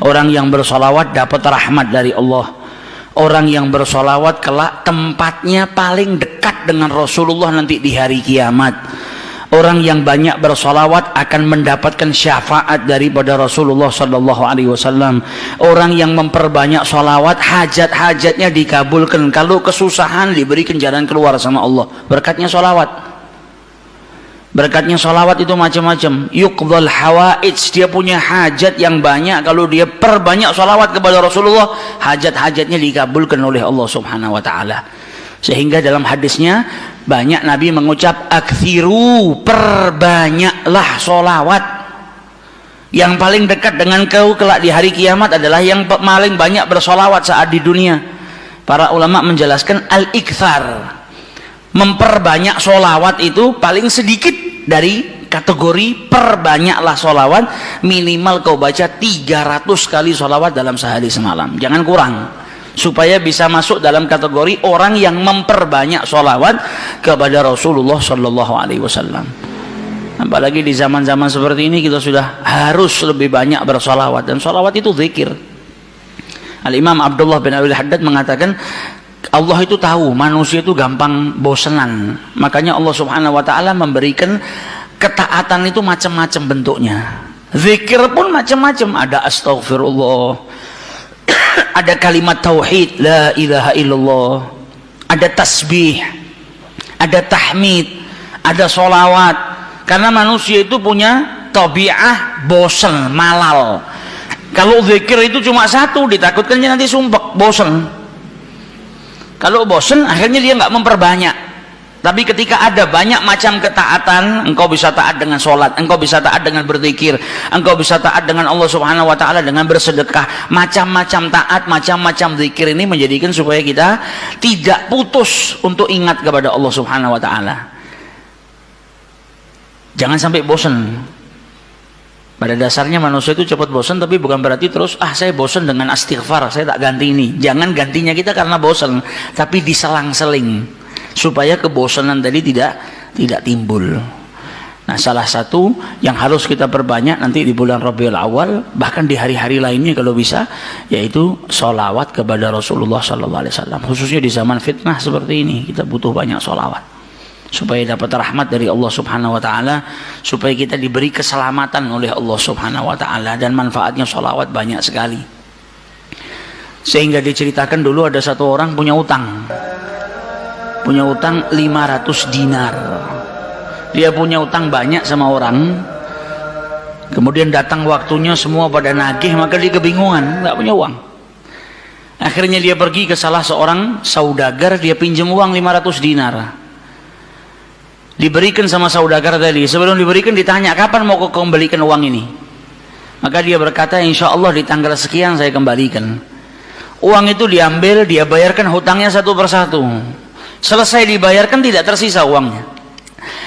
Orang yang bersolawat dapat rahmat dari Allah. Orang yang bersolawat kelak tempatnya paling dekat dengan Rasulullah nanti di hari kiamat. Orang yang banyak bersolawat akan mendapatkan syafaat daripada Rasulullah sallallahu alaihi wasallam. Orang yang memperbanyak solawat, hajat-hajatnya dikabulkan. Kalau kesusahan, diberikan jalan keluar sama Allah. Berkatnya solawat. Berkatnya solawat itu macam-macam. Yuqdhal hawaij, dia punya hajat yang banyak. Kalau dia perbanyak solawat kepada Rasulullah, hajat-hajatnya dikabulkan oleh Allah subhanahu wa ta'ala. Sehingga dalam hadisnya banyak Nabi mengucap aktsiru, perbanyaklah solawat. Yang paling dekat dengan kau kelak di hari kiamat adalah yang paling banyak bersolawat saat di dunia. Para ulama menjelaskan al-iktsar, memperbanyak solawat itu paling sedikit dari kategori perbanyaklah solawat. Minimal kau baca 300 kali solawat dalam sehari semalam, jangan kurang, supaya bisa masuk dalam kategori orang yang memperbanyak solawat kepada Rasulullah Sallallahu Alaihi Wasallam. Apalagi di zaman-zaman seperti ini kita sudah harus lebih banyak bersolawat, dan solawat itu zikir. Al-Imam Abdullah bin Abi Haddad mengatakan Allah itu tahu manusia itu gampang bosenan, makanya Allah subhanahu wa ta'ala memberikan ketaatan itu macam-macam bentuknya. Zikir pun macam-macam, ada astaghfirullah, ada kalimat tauhid la ilaha illallah, ada tasbih, ada tahmid, ada solawat. Karena manusia itu punya tabiah bosen, malal. Kalau zikir itu cuma satu, ditakutkannya nanti sumpek, bosen. Kalau bosen akhirnya dia nggak memperbanyak. Tapi ketika ada banyak macam ketaatan, engkau bisa taat dengan sholat, engkau bisa taat dengan berzikir, engkau bisa taat dengan Allah subhanahu wa ta'ala dengan bersedekah. Macam-macam taat, macam-macam zikir ini menjadikan supaya kita tidak putus untuk ingat kepada Allah subhanahu wa ta'ala. Jangan sampai bosen. Pada dasarnya manusia itu cepat bosan, tapi bukan berarti terus saya bosan dengan istighfar, saya tak ganti ini. Jangan gantinya kita karena bosan, tapi diselang-seling supaya kebosanan tadi tidak timbul. Nah, salah satu yang harus kita perbanyak nanti di bulan Rabiul Awal, bahkan di hari-hari lainnya kalau bisa, yaitu sholawat kepada Rasulullah Sallallahu Alaihi Wasallam. Khususnya di zaman fitnah seperti ini, kita butuh banyak sholawat supaya dapat rahmat dari Allah subhanahu wa ta'ala, supaya kita diberi keselamatan oleh Allah subhanahu wa ta'ala. Dan manfaatnya sholawat banyak sekali. Sehingga diceritakan dulu ada satu orang punya utang 500 dinar. Dia punya utang banyak sama orang, kemudian datang waktunya semua pada nagih, maka dia kebingungan, nggak punya uang. Akhirnya dia pergi ke salah seorang saudagar, dia pinjam uang 500 dinar. Diberikan sama saudagar tadi. Sebelum diberikan ditanya, kapan mau kau kembalikan uang ini? Maka dia berkata, insya Allah di tanggal sekian saya kembalikan. Uang itu diambil, dia bayarkan hutangnya satu persatu. Selesai dibayarkan tidak tersisa uangnya.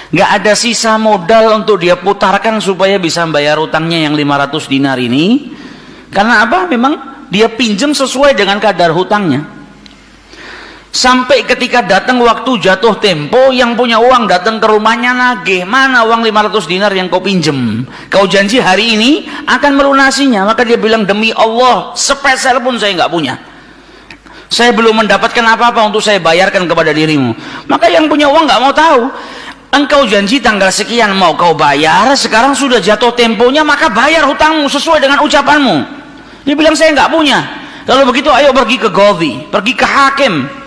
Nggak ada sisa modal untuk dia putarkan supaya bisa membayar hutangnya yang 500 dinar ini. Karena apa? Memang dia pinjam sesuai dengan kadar hutangnya. Sampai ketika datang waktu jatuh tempo, yang punya uang datang ke rumahnya nagih, mana uang 500 dinar yang kau pinjam? Kau janji hari ini akan melunasinya. Maka dia bilang, demi Allah, sepeser pun saya nggak punya. Saya belum mendapatkan apa-apa untuk saya bayarkan kepada dirimu. Maka yang punya uang nggak mau tahu. Engkau janji tanggal sekian mau kau bayar, sekarang sudah jatuh temponya, maka bayar hutangmu sesuai dengan ucapanmu. Dia bilang, saya nggak punya. Kalau begitu ayo pergi ke Qadhi, pergi ke hakim.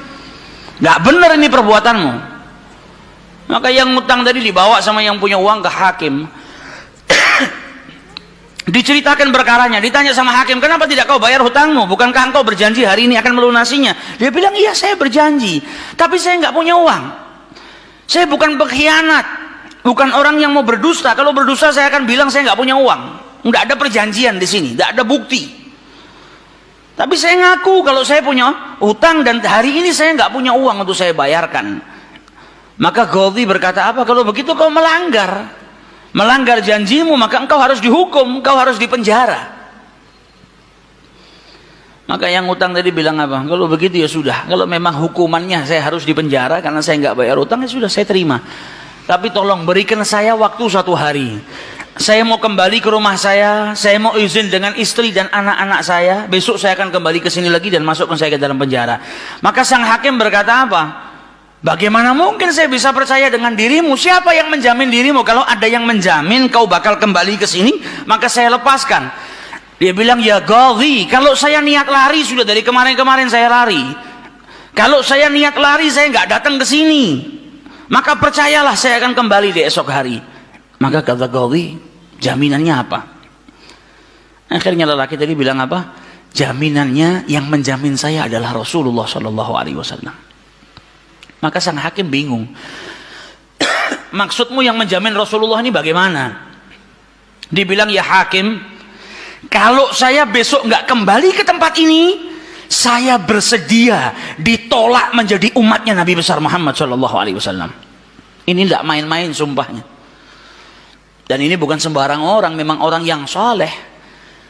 Nggak benar ini perbuatanmu. Maka yang ngutang tadi dibawa sama yang punya uang ke hakim. Diceritakan perkaranya, ditanya sama hakim, kenapa tidak kau bayar hutangmu? Bukankah engkau berjanji hari ini akan melunasinya? Dia bilang, iya saya berjanji, tapi saya nggak punya uang. Saya bukan pengkhianat, bukan orang yang mau berdusta. Kalau berdusta saya akan bilang saya nggak punya uang. Nggak ada perjanjian di sini, nggak ada bukti. Tapi saya ngaku kalau saya punya utang dan hari ini saya nggak punya uang untuk saya bayarkan. Maka Qadhi berkata, apa? Kalau begitu kau melanggar janjimu, maka engkau harus dihukum, engkau harus dipenjara. Maka yang utang tadi bilang apa? Kalau begitu ya sudah, kalau memang hukumannya saya harus dipenjara karena saya nggak bayar utang, ya sudah saya terima. Tapi tolong berikan saya waktu 1 hari. saya mau kembali ke rumah saya mau izin dengan istri dan anak-anak saya, besok saya akan kembali ke sini lagi dan masukkan saya ke dalam penjara. Maka sang hakim berkata apa? Bagaimana mungkin saya bisa percaya dengan dirimu? Siapa yang menjamin dirimu? Kalau ada yang menjamin kau bakal kembali ke sini, maka saya lepaskan. Dia bilang, ya Ghadhi, kalau saya niat lari, sudah dari kemarin-kemarin saya lari. Kalau saya niat lari, saya nggak datang ke sini. Maka percayalah saya akan kembali di esok hari. Maka kata Ghadhi, jaminannya apa? Akhirnya lelaki tadi bilang apa? Jaminannya yang menjamin saya adalah Rasulullah Shallallahu Alaihi Wasallam. Maka sang hakim bingung. Maksudmu yang menjamin Rasulullah ini bagaimana? Dibilang, ya hakim, kalau saya besok nggak kembali ke tempat ini, saya bersedia ditolak menjadi umatnya Nabi besar Muhammad Shallallahu Alaihi Wasallam. Ini tidak main-main sumpahnya. Dan ini bukan sembarang orang, memang orang yang soleh.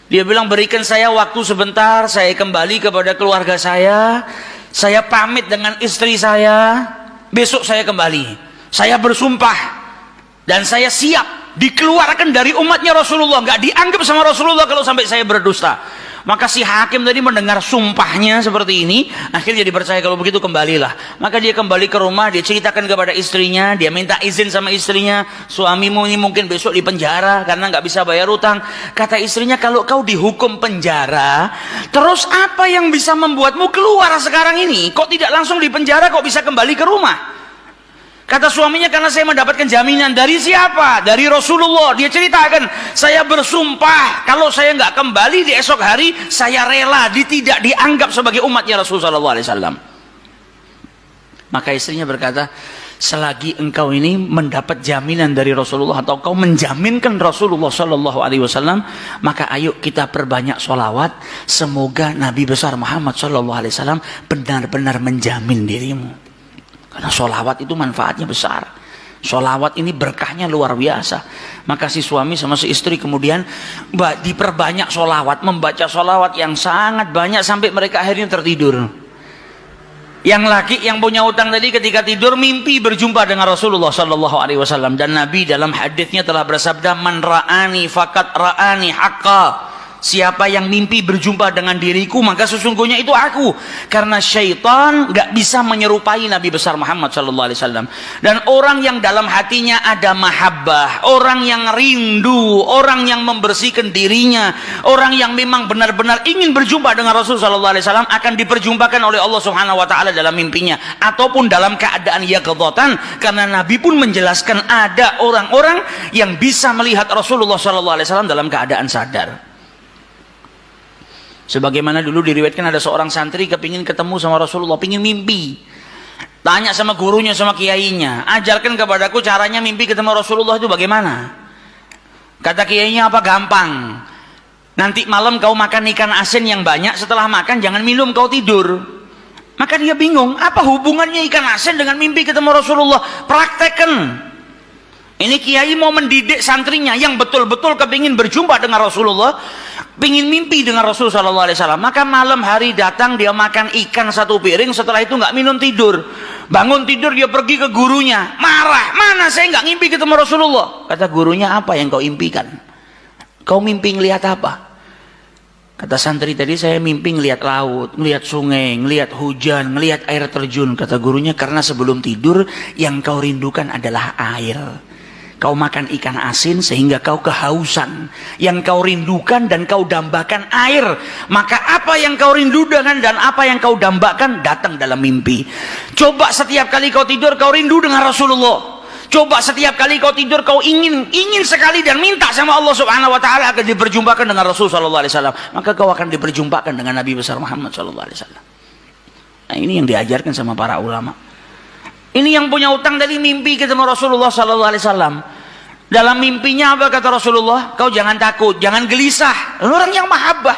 Dia bilang, berikan saya waktu sebentar, saya kembali kepada keluarga saya pamit dengan istri saya, besok saya kembali. Saya bersumpah dan saya siap dikeluarkan dari umatnya Rasulullah, nggak dianggap sama Rasulullah kalau sampai saya berdusta. Maka si hakim tadi mendengar sumpahnya seperti ini, akhirnya dipercaya. Kalau begitu kembalilah. Maka dia kembali ke rumah, dia ceritakan kepada istrinya, dia minta izin sama istrinya, suamimu ini mungkin besok di penjara karena nggak bisa bayar utang. Kata istrinya, kalau kau dihukum penjara, terus apa yang bisa membuatmu keluar sekarang ini? Kok tidak langsung di penjara, kok bisa kembali ke rumah? Kata suaminya, karena saya mendapatkan jaminan. Dari siapa? Dari Rasulullah. Dia ceritakan, saya bersumpah kalau saya nggak kembali di esok hari, saya rela tidak dianggap sebagai umatnya Rasulullah SAW. Maka istrinya berkata, selagi engkau ini mendapat jaminan dari Rasulullah, atau kau menjaminkan Rasulullah SAW, maka ayo kita perbanyak sholawat. Semoga Nabi besar Muhammad SAW benar-benar menjamin dirimu. Karena sholawat itu manfaatnya besar. Sholawat ini berkahnya luar biasa. Maka si suami sama si istri kemudian diperbanyak sholawat, membaca sholawat yang sangat banyak sampai mereka akhirnya tertidur. Yang laki yang punya utang tadi ketika tidur mimpi berjumpa dengan Rasulullah Sallallahu Alaihi Wasallam, dan Nabi dalam hadisnya telah bersabda, man ra'ani fakat ra'ani haqqa. Siapa yang mimpi berjumpa dengan diriku, maka sesungguhnya itu aku. Karena syaitan gak bisa menyerupai Nabi besar Muhammad Sallallahu Alaihi Wasallam. Dan orang yang dalam hatinya ada mahabbah, orang yang rindu, orang yang membersihkan dirinya, orang yang memang benar-benar ingin berjumpa dengan Rasul Sallallahu Alaihi Wasallam, akan diperjumpakan oleh Allah Subhanahu Wa Taala dalam mimpinya ataupun dalam keadaan yaqdzatan. Karena Nabi pun menjelaskan ada orang-orang yang bisa melihat Rasulullah Sallallahu Alaihi Wasallam dalam keadaan sadar. Sebagaimana dulu diriwayatkan ada seorang santri kepingin ketemu sama Rasulullah, pingin mimpi. Tanya sama gurunya, sama kiainya, ajarkan kepadaku caranya mimpi ketemu Rasulullah itu bagaimana. Kata kiainya, apa? Gampang. Nanti malam kau makan ikan asin yang banyak, setelah makan jangan minum, kau tidur. Maka dia bingung, apa hubungannya ikan asin dengan mimpi ketemu Rasulullah? Praktekkan. Ini kiai mau mendidik santrinya yang betul-betul kepingin berjumpa dengan Rasulullah, pingin mimpi dengan Rasul Sallallahu Alaihi Wasallam. Maka malam hari datang, dia makan ikan satu piring, setelah itu nggak minum, tidur. Bangun tidur, dia pergi ke gurunya, marah, mana saya nggak ngimpi ketemu Rasulullah. Kata gurunya, apa yang kau impikan? Kau mimpi ngelihat apa? Kata santri tadi, saya mimpi ngelihat laut, ngelihat sungai, ngelihat hujan, ngelihat air terjun. Kata gurunya, karena sebelum tidur yang kau rindukan adalah air. Kau makan ikan asin sehingga kau kehausan. Yang kau rindukan dan kau dambakan air. Maka apa yang kau rindukan dan apa yang kau dambakan datang dalam mimpi. Coba setiap kali kau tidur kau rindu dengan Rasulullah. Coba setiap kali kau tidur kau ingin sekali dan minta sama Allah Subhanahu Wa Taala agar diperjumpakan dengan Rasul Sallallahu Alaihi Wasallam. Maka kau akan diperjumpakan dengan Nabi besar Muhammad Sallallahu Alaihi Wasallam. Nah, ini yang diajarkan sama para ulama. Ini yang punya utang dari mimpi ketemu Rasulullah Sallallahu Alaihi Wasallam. Dalam mimpinya apa kata Rasulullah? Kau jangan takut, jangan gelisah. Orang yang mahabbah,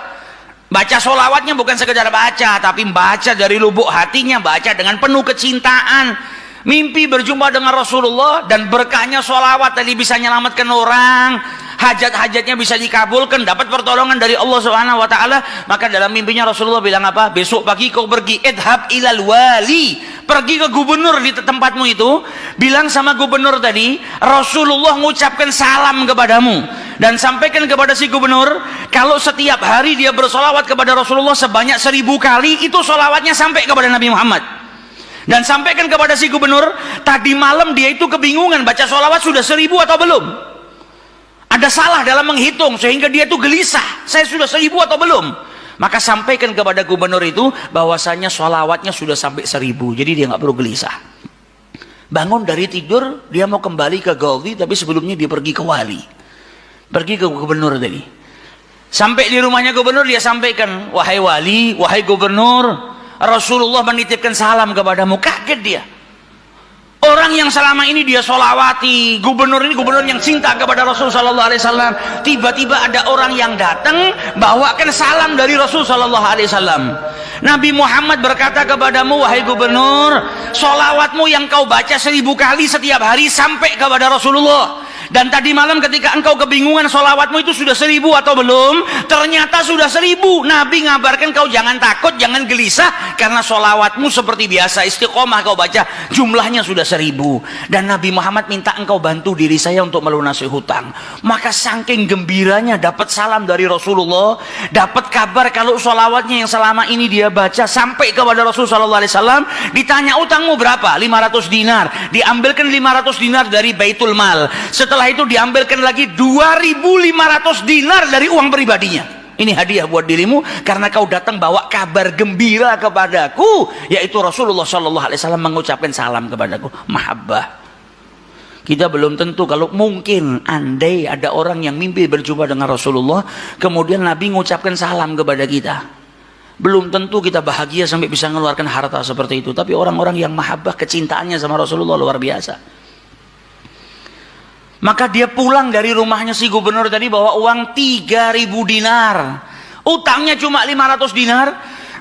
baca sholawatnya bukan sekedar baca, tapi baca dari lubuk hatinya, baca dengan penuh kecintaan. Mimpi berjumpa dengan Rasulullah dan berkahnya sholawat tadi bisa menyelamatkan orang. hajat-hajatnya bisa dikabulkan, dapat pertolongan dari Allah Subhanahu wa taala. Maka dalam mimpinya Rasulullah bilang apa? Besok pagi kau pergi, idhab ilal wali, pergi ke gubernur di tempatmu itu, bilang sama gubernur tadi, Rasulullah mengucapkan salam kepadamu, dan sampaikan kepada si gubernur, kalau setiap hari dia bersolawat kepada Rasulullah sebanyak 1000 kali, itu solawatnya sampai kepada Nabi Muhammad. Dan sampaikan kepada si gubernur, tadi malam dia itu kebingungan baca sholawat sudah 1000 atau belum. Ada salah dalam menghitung sehingga dia itu gelisah, saya sudah 1000 atau belum. Maka sampaikan kepada gubernur itu bahwasanya sholawatnya sudah sampai 1000, jadi dia nggak perlu gelisah. Bangun dari tidur, dia mau kembali ke Ghazi, tapi sebelumnya dia pergi ke wali, pergi ke gubernur tadi. Sampai di rumahnya gubernur, dia sampaikan, wahai wali, wahai gubernur, Rasulullah menitipkan salam kepadamu. Kaget dia. Orang yang selama ini dia solawati, gubernur ini gubernur yang cinta kepada Rasul sallallahu alaihi wasallam, tiba-tiba ada orang yang datang bawakan salam dari Rasul sallallahu alaihi wasallam. Nabi Muhammad berkata kepadamu, wahai gubernur, solawatmu yang kau baca 1000 kali setiap hari sampai kepada Rasulullah. Dan tadi malam ketika engkau kebingungan solawatmu itu sudah 1000 atau belum, ternyata sudah 1000. Nabi ngabarkan kau jangan takut, jangan gelisah, karena solawatmu seperti biasa, istiqomah kau baca, jumlahnya sudah 1000. Dan Nabi Muhammad minta engkau bantu diri saya untuk melunasi hutang. Maka saking gembiranya dapat salam dari Rasulullah, dapat kabar kalau solawatnya yang selama ini dia baca sampai kepada Rasul sallallahu alaihi wasallam. Ditanya utangmu berapa? 500 dinar. Diambilkan 500 dinar dari Baitul Mal. Setelah itu diambilkan lagi 2.500 dinar dari uang pribadinya. Ini hadiah buat dirimu karena kau datang bawa kabar gembira kepadaku, yaitu Rasulullah sallallahu alaihi wasallam mengucapkan salam kepadaku. Mahabbah. Kita belum tentu, kalau mungkin andai ada orang yang mimpi berjumpa dengan Rasulullah, kemudian Nabi mengucapkan salam kepada kita, belum tentu kita bahagia sampai bisa mengeluarkan harta seperti itu. Tapi orang-orang yang mahabbah, kecintaannya sama Rasulullah luar biasa. Maka dia pulang dari rumahnya si gubernur tadi bawa uang 3.000 dinar. Utangnya cuma 500 dinar.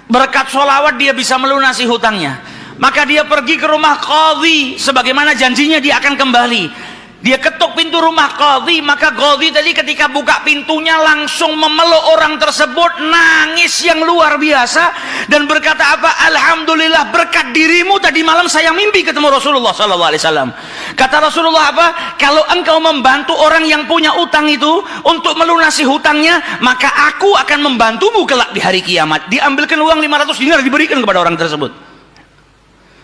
Berkat sholawat dia bisa melunasi hutangnya. Maka dia pergi ke rumah qadhi, sebagaimana janjinya dia akan kembali. Dia ketuk pintu rumah qadhi, maka qadhi tadi ketika buka pintunya langsung memeluk orang tersebut, nangis yang luar biasa dan berkata apa? Alhamdulillah, berkat dirimu tadi malam saya mimpi ketemu Rasulullah sallallahu alaihi wasallam. Kata Rasulullah apa? Kalau engkau membantu orang yang punya utang itu untuk melunasi hutangnya, maka aku akan membantumu kelak di hari kiamat. Diambilkan uang 500 dinar diberikan kepada orang tersebut.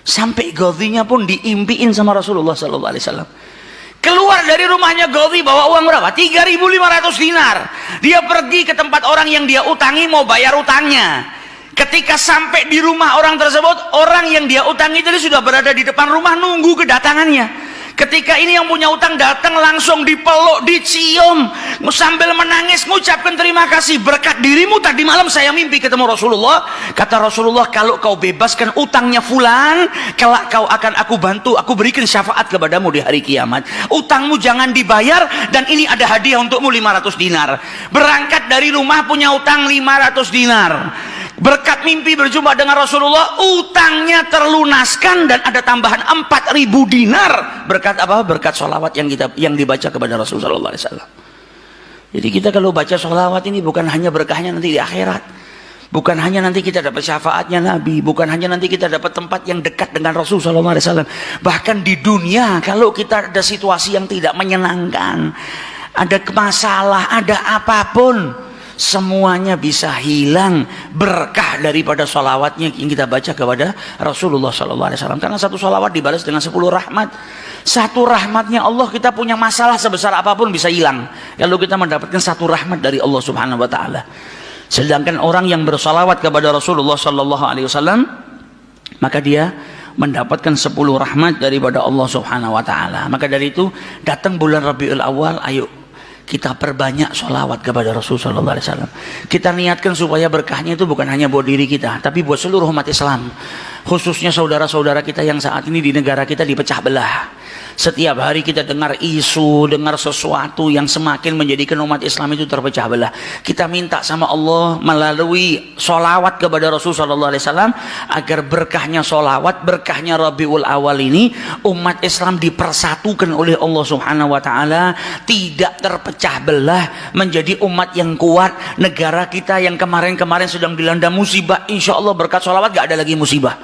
Sampai qadhinya pun diimpiin sama Rasulullah sallallahu alaihi wasallam. Keluar dari rumahnya Ghazi bawa uang berapa? 3.500 dinar. Dia pergi ke tempat orang yang dia utangi mau bayar utangnya. Ketika sampai di rumah orang tersebut, orang yang dia utangi tadi sudah berada di depan rumah nunggu kedatangannya. Ketika ini yang punya utang datang, langsung dipeluk, dicium, sambil menangis mengucapkan terima kasih, berkat dirimu tadi malam saya mimpi ketemu Rasulullah. Kata Rasulullah, kalau kau bebaskan utangnya fulan, kelak kau akan aku bantu, aku berikan syafaat kepadamu di hari kiamat. Utangmu jangan dibayar, dan ini ada hadiah untukmu 500 dinar. Berangkat dari rumah punya utang 500 dinar. Berkat mimpi berjumpa dengan Rasulullah, utangnya terlunaskan dan ada tambahan 4.000 dinar. Berkat apa? Berkat sholawat yang dibaca kepada Rasulullah sallallahu alaihi wasallam. Jadi kita kalau baca sholawat ini bukan hanya berkahnya nanti di akhirat, bukan hanya nanti kita dapat syafaatnya Nabi, bukan hanya nanti kita dapat tempat yang dekat dengan Rasul sallallahu alaihi wasallam. Bahkan di dunia kalau kita ada situasi yang tidak menyenangkan, ada masalah, ada apapun, semuanya bisa hilang berkah daripada sholawatnya yang kita baca kepada Rasulullah sallallahu alaihi wasallam. Karena satu sholawat dibalas dengan 10 rahmat. Satu rahmatnya Allah, kita punya masalah sebesar apapun bisa hilang kalau kita mendapatkan satu rahmat dari Allah subhanahu wa ta'ala. Sedangkan orang yang bersalawat kepada Rasulullah sallallahu alaihi wasallam, maka dia mendapatkan 10 rahmat daripada Allah subhanahu wa ta'ala. Maka dari itu datang bulan Rabiul Awal, ayo kita perbanyak sholawat kepada Rasulullah sallallahu alaihi wasallam. Kita niatkan supaya berkahnya itu bukan hanya buat diri kita, tapi buat seluruh umat Islam, khususnya saudara-saudara kita yang saat ini di negara kita dipecah belah. Setiap hari kita dengar isu, dengar sesuatu yang semakin menjadikan umat Islam itu terpecah belah. Kita minta sama Allah melalui sholawat kepada Rasulullah SAW agar berkahnya sholawat, berkahnya Rabiul Awal ini, umat Islam dipersatukan oleh Allah Subhanahu Wa Taala, tidak terpecah belah, menjadi umat yang kuat. Negara kita yang kemarin-kemarin sedang dilanda musibah, insya Allah berkat sholawat gak ada lagi musibah.